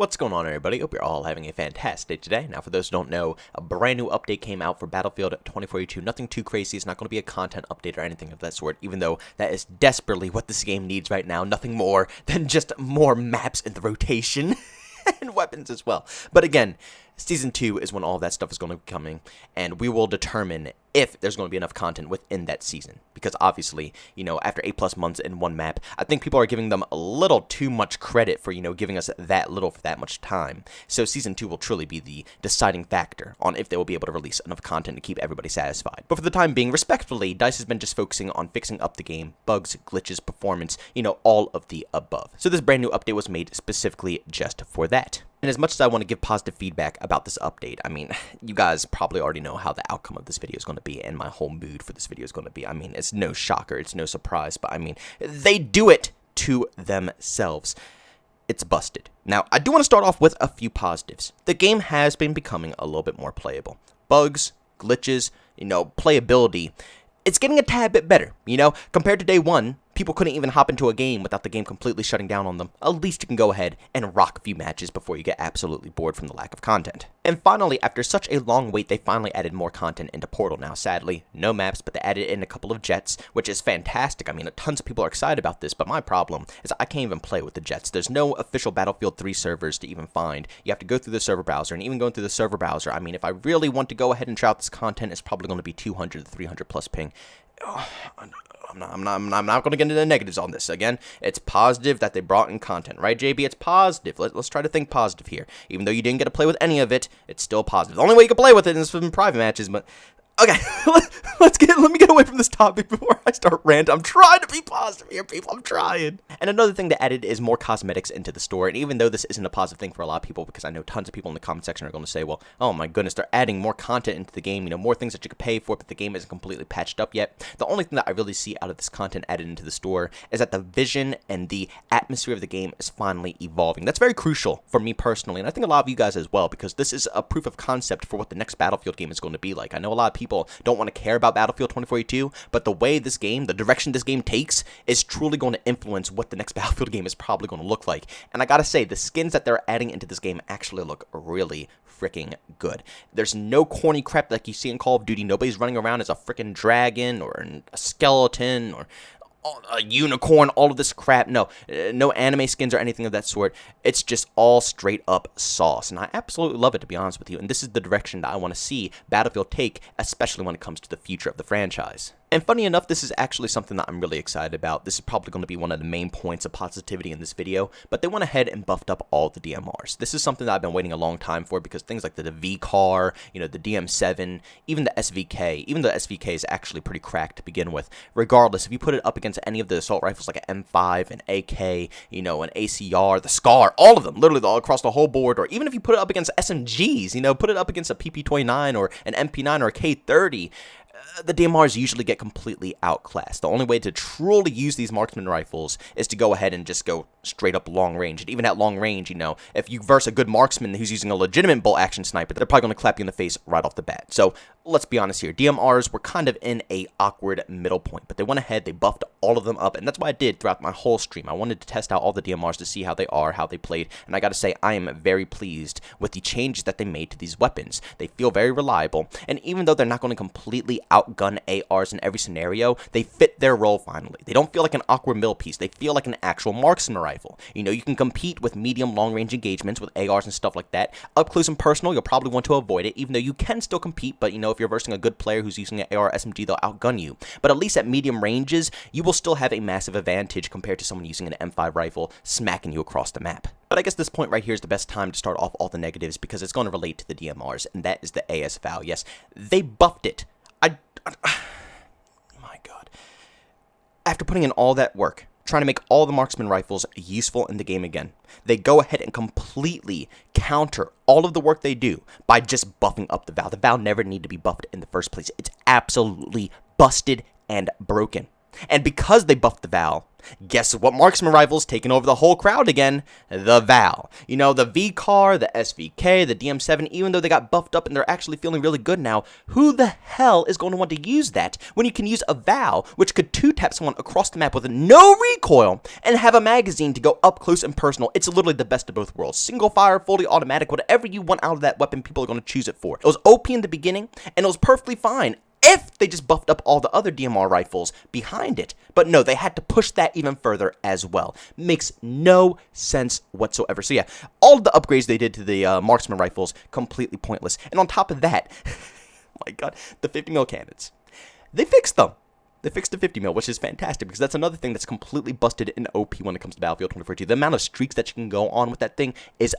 What's going on, everybody? Hope you're all having a fantastic day today. Now, for those who don't know, a brand new update came out for Battlefield 2042. Nothing too crazy. It's not going to be a content update or anything of that sort, even though that is desperately what this game needs right now. Nothing more than just more maps in the rotation and weapons as well. But again, Season 2 is when all that stuff is going to be coming, and we will determine if there's going to be enough content within that season. Because obviously, after 8+ months in one map, I think people are giving them a little too much credit for, giving us that little for that much time. So Season 2 will truly be the deciding factor on if they will be able to release enough content to keep everybody satisfied. But for the time being, respectfully, DICE has been just focusing on fixing up the game, bugs, glitches, performance, all of the above. So this brand new update was made specifically just for that. And as much as I want to give positive feedback about this update, I mean, you guys probably already know how the outcome of this video is going to be and my whole mood for this video is going to be. I mean, it's no shocker, it's no surprise, but I mean, they do it to themselves. It's busted. Now, I do want to start off with a few positives. The game has been becoming a little bit more playable. Bugs, glitches, playability, it's getting a tad bit better, compared to day one. People couldn't even hop into a game without the game completely shutting down on them. At least you can go ahead and rock a few matches before you get absolutely bored from the lack of content. And finally, after such a long wait, they finally added more content into Portal. Now, sadly, no maps, but they added in a couple of jets, which is fantastic. I mean, tons of people are excited about this, but my problem is I can't even play with the jets. There's no official Battlefield 3 servers to even find. You have to go through the server browser, and even going through the server browser, I mean, if I really want to go ahead and try out this content, it's probably going to be 200 to 300 plus ping. I'm not going to get into the negatives on this. Again, it's positive that they brought in content, right, JB? It's positive. Let's try to think positive here. Even though you didn't get to play with any of it, it's still positive. The only way you can play with it is in private matches, but okay, let me get away from this topic before I start ranting. I'm trying to be positive here, people. I'm trying. And another thing that added is more cosmetics into the store. And even though this isn't a positive thing for a lot of people, because I know tons of people in the comment section are going to say, well, oh my goodness, they're adding more content into the game, more things that you could pay for, but the game isn't completely patched up yet. The only thing that I really see out of this content added into the store is that the vision and the atmosphere of the game is finally evolving. That's very crucial for me personally, and I think a lot of you guys as well, because this is a proof of concept for what the next Battlefield game is going to be like. I know a lot of people don't want to care about Battlefield 2042, but the way this game, the direction this game takes, is truly going to influence what the next Battlefield game is probably going to look like. And I gotta say, the skins that they're adding into this game actually look really freaking good. There's no corny crap like you see in Call of Duty. Nobody's running around as a freaking dragon or a skeleton or a unicorn, all of this crap. No anime skins or anything of that sort. It's just all straight up sauce, and I absolutely love it, to be honest with you. And this is the direction that I want to see Battlefield take, especially when it comes to the future of the franchise. And funny enough, this is actually something that I'm really excited about. This is probably going to be one of the main points of positivity in this video, but they went ahead and buffed up all the DMRs. This is something that I've been waiting a long time for, because things like the V-Car, the DM7, even the SVK, even though the SVK is actually pretty cracked to begin with, regardless, if you put it up against any of the assault rifles like an M5, an AK, an ACR, the SCAR, all of them, literally all across the whole board, or even if you put it up against SMGs, put it up against a PP29 or an MP9 or a K30, the DMRs usually get completely outclassed. The only way to truly use these marksman rifles is to go ahead and just go straight up long range. And even at long range, if you verse a good marksman who's using a legitimate bolt action sniper, they're probably going to clap you in the face right off the bat. So let's be honest here. DMRs were kind of in a awkward middle point, but they went ahead, they buffed all of them up, and that's what I did throughout my whole stream. I wanted to test out all the DMRs to see how they are, how they played, and I gotta say, I am very pleased with the changes that they made to these weapons. They feel very reliable, and even though they're not going to completely outgun ARs in every scenario, they fit their role finally. They don't feel like an awkward middle piece. They feel like an actual marksman rifle. You can compete with medium long-range engagements with ARs and stuff like that. Up close and personal, you'll probably want to avoid it, even though you can still compete, but if you're versing a good player who's using an AR or SMG, they'll outgun you. But at least at medium ranges, you will still have a massive advantage compared to someone using an M5 rifle smacking you across the map. But I guess this point right here is the best time to start off all the negatives, because it's going to relate to the DMRs, and that is the AS-Val. Yes, they buffed it. My God. After putting in all that work, trying to make all the marksman rifles useful in the game again, they go ahead and completely counter all of the work they do by just buffing up the Val. The Val never needed to be buffed in the first place. It's absolutely busted and broken. And because they buffed the Val, guess what marksman rifle's taking over the whole crowd again? The Val. You know, the V-Car, the SVK, the DM7, even though they got buffed up and they're actually feeling really good now, who the hell is going to want to use that when you can use a Val, which could two-tap someone across the map with no recoil and have a magazine to go up close and personal? It's literally the best of both worlds. Single fire, fully automatic, whatever you want out of that weapon, people are going to choose it for. It was OP in the beginning, and it was perfectly fine if they just buffed up all the other DMR rifles behind it. But no, they had to push that even further as well. Makes no sense whatsoever. So yeah, all of the upgrades they did to the marksman rifles, completely pointless. And on top of that, my god, the 50mm cannons. They fixed them. They fixed the 50mm, which is fantastic, because that's another thing that's completely busted in OP when it comes to Battlefield 2042. The amount of streaks that you can go on with that thing is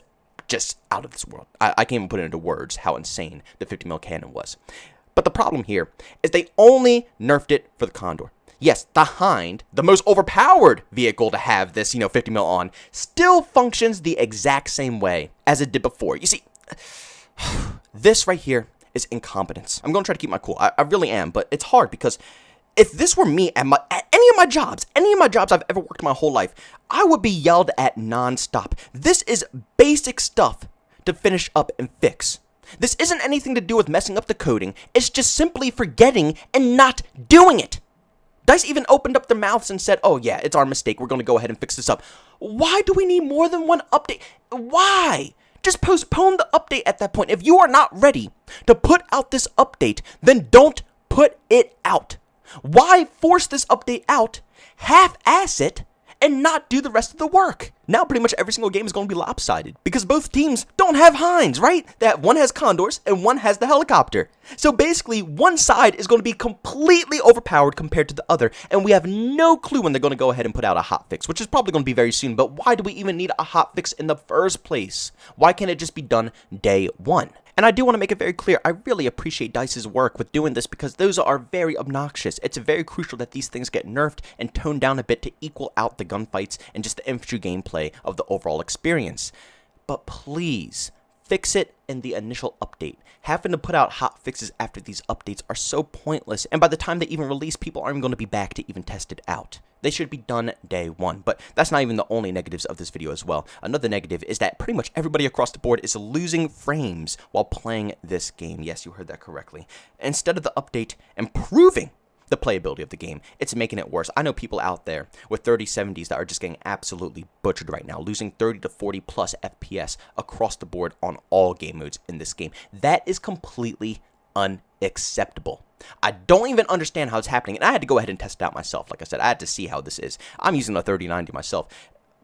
just out of this world. I can't even put it into words how insane the 50mm cannon was. But the problem here is they only nerfed it for the Condor. Yes, the Hind, the most overpowered vehicle to have this, 50mm on, still functions the exact same way as it did before. You see, this right here is incompetence. I'm going to try to keep my cool. I really am, but it's hard because if this were me at any of my jobs I've ever worked my whole life, I would be yelled at non-stop. This is basic stuff to finish up and fix. This isn't anything to do with messing up the coding. It's just simply forgetting and not doing it. DICE even opened up their mouths and said, oh yeah, it's our mistake. We're going to go ahead and fix this up. Why do we need more than one update? Why? Just postpone the update at that point. If you are not ready to put out this update, then don't put it out. Why force this update out, half-ass it, and not do the rest of the work? Now pretty much every single game is going to be lopsided because both teams don't have Hinds, right? One has Condors and one has the helicopter. So basically one side is going to be completely overpowered compared to the other, and we have no clue when they're going to go ahead and put out a hotfix, which is probably going to be very soon. But why do we even need a hotfix in the first place? Why can't it just be done day one? And I do want to make it very clear, I really appreciate DICE's work with doing this because those are very obnoxious. It's very crucial that these things get nerfed and toned down a bit to equal out the gunfights and just the infantry gameplay of the overall experience. But please, fix it in the initial update. Having to put out hot fixes after these updates are so pointless, and by the time they even release, people aren't even going to be back to even test it out. They should be done day one, but that's not even the only negatives of this video as well. Another negative is that pretty much everybody across the board is losing frames while playing this game. Yes, you heard that correctly. Instead of the update improving the playability of the game, it's making it worse. I know people out there with 3070s that are just getting absolutely butchered right now, losing 30 to 40 plus FPS across the board on all game modes in this game. That is completely unacceptable. I don't even understand how it's happening, and I had to go ahead and test it out myself. Like I said, I had to see how this is. I'm using a 3090 myself.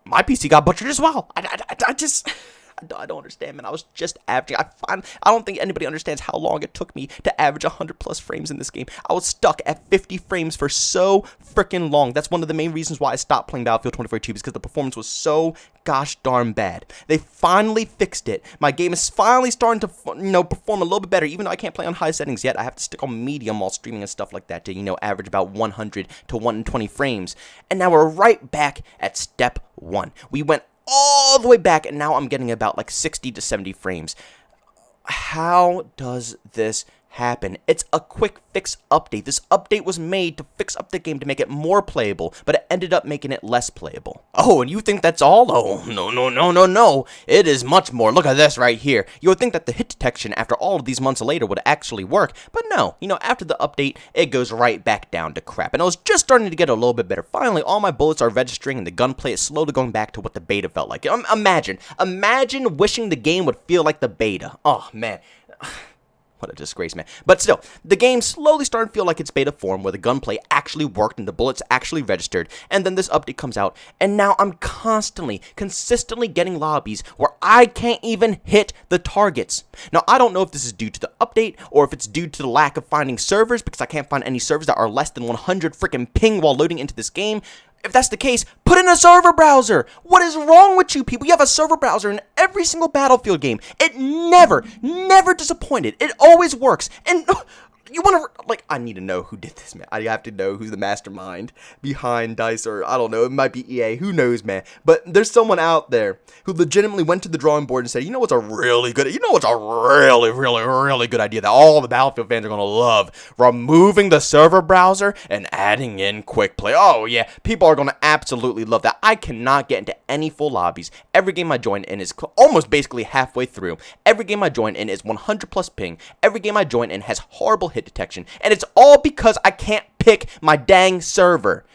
My PC got butchered as well. I don't understand, man. I was just averaging. I don't think anybody understands how long it took me to average 100 plus frames in this game. I was stuck at 50 frames for so freaking long. That's one of the main reasons why I stopped playing Battlefield 2042, because the performance was so gosh darn bad. They finally fixed it. My game is finally starting to, perform a little bit better. Even though I can't play on high settings yet, I have to stick on medium while streaming and stuff like that to, average about 100 to 120 frames. And now we're right back at step one. We went all the way back, and now I'm getting about like 60 to 70 frames. How does this happen? It's a quick fix update. This update was made to fix up the game to make it more playable, but it ended up making it less playable. Oh, and you think that's all? Oh, no. It is much more. Look at this right here. You would think that the hit detection after all of these months later would actually work, but no. After the update, it goes right back down to crap, and I was just starting to get a little bit better. Finally, all my bullets are registering, and the gunplay is slowly going back to what the beta felt like. Imagine wishing the game would feel like the beta. Oh, man. What a disgrace, man. But still, the game slowly started to feel like its beta form, where the gunplay actually worked and the bullets actually registered. And then this update comes out, and now I'm consistently getting lobbies where I can't even hit the targets. Now, I don't know if this is due to the update, or if it's due to the lack of finding servers, because I can't find any servers that are less than 100 freaking ping while loading into this game. If that's the case, put in a server browser. What is wrong with you people? You have a server browser in every single Battlefield game. It never disappointed. It always works. And You want to, like, I need to know who did this, man. I have to know who's the mastermind behind DICE, or I don't know, it might be EA, who knows, man. But there's someone out there who legitimately went to the drawing board and said, you know what's a really good idea that all the Battlefield fans are going to love? Removing the server browser and adding in quick play. Oh, yeah, people are going to absolutely love that. I cannot get into any full lobbies. Every game I join in is almost basically halfway through. Every game I join in is 100 plus ping. Every game I join in has horrible hit detection, and it's all because I can't pick my dang server.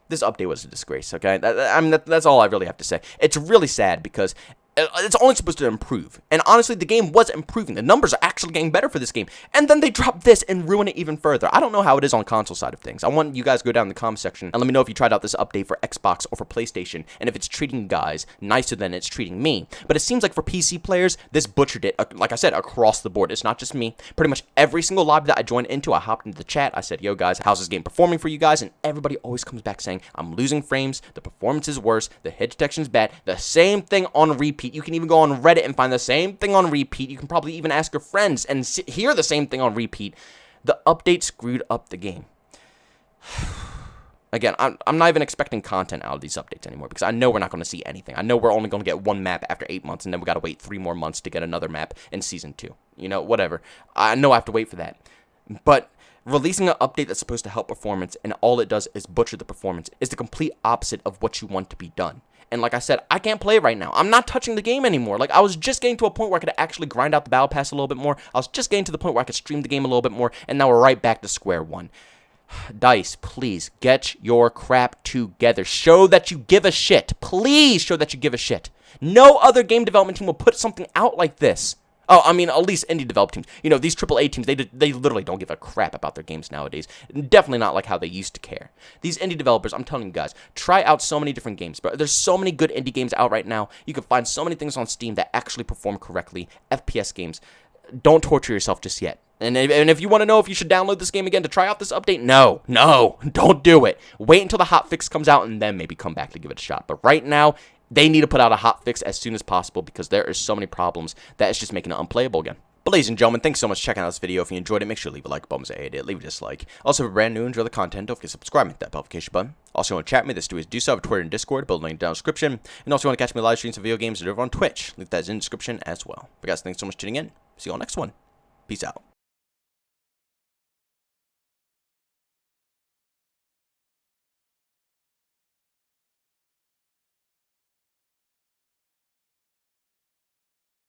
This update was a disgrace, okay? That's all I really have to say. It's really sad because it's only supposed to improve. And honestly, the game was improving. The numbers are actually getting better for this game. And then they drop this and ruin it even further. I don't know how it is on console side of things. I want you guys to go down in the comment section and let me know if you tried out this update for Xbox or for PlayStation, and if it's treating you guys nicer than it's treating me. But it seems like for PC players, this butchered it, like I said, across the board. It's not just me. Pretty much every single lobby that I joined into, I hopped into the chat. I said, yo, guys, how's this game performing for you guys? And everybody always comes back saying, I'm losing frames, the performance is worse, the hit detection is bad, the same thing on repeat. You can even go on Reddit and find the same thing on repeat. You can probably even ask your friends and hear the same thing on repeat. The update screwed up the game. Again, I'm not even expecting content out of these updates anymore because I know we're not going to see anything. I know we're only going to get one map after 8 months, and then we got to wait 3 more months to get another map in Season 2. You know, whatever. I know I have to wait for that. But releasing an update that's supposed to help performance and all it does is butcher the performance is the complete opposite of what you want to be done. And like I said, I can't play right now. I'm not touching the game anymore. Like, I was just getting to a point where I could actually grind out the battle pass a little bit more. I was just getting to the point where I could stream the game a little bit more, and now we're right back to square one. DICE, please, get your crap together. Show that you give a shit. Please show that you give a shit. No other game development team will put something out like this. Oh, I mean, at least indie developed teams. You know, these AAA teams, they literally don't give a crap about their games nowadays. Definitely not like how they used to care. These indie developers, I'm telling you guys, try out so many different games. But there's so many good indie games out right now. You can find so many things on Steam that actually perform correctly. FPS games. Don't torture yourself just yet. And if you want to know if you should download this game again to try out this update, no, don't do it. Wait until the hotfix comes out and then maybe come back to give it a shot. But right now, they need to put out a hotfix as soon as possible because there are so many problems that it's just making it unplayable again. But ladies and gentlemen, thanks so much for checking out this video. If you enjoyed it, make sure to leave a like, bums it, leave a dislike. Also, if you're brand new and enjoy the content, don't forget to subscribe and hit that notification button. Also, if you want to chat with me, this do so have Twitter and Discord, build a link down in the description. And also, if you want to catch me live streams of video games over on Twitch, link that is in the description as well. But guys, thanks so much for tuning in. See you all next one. Peace out.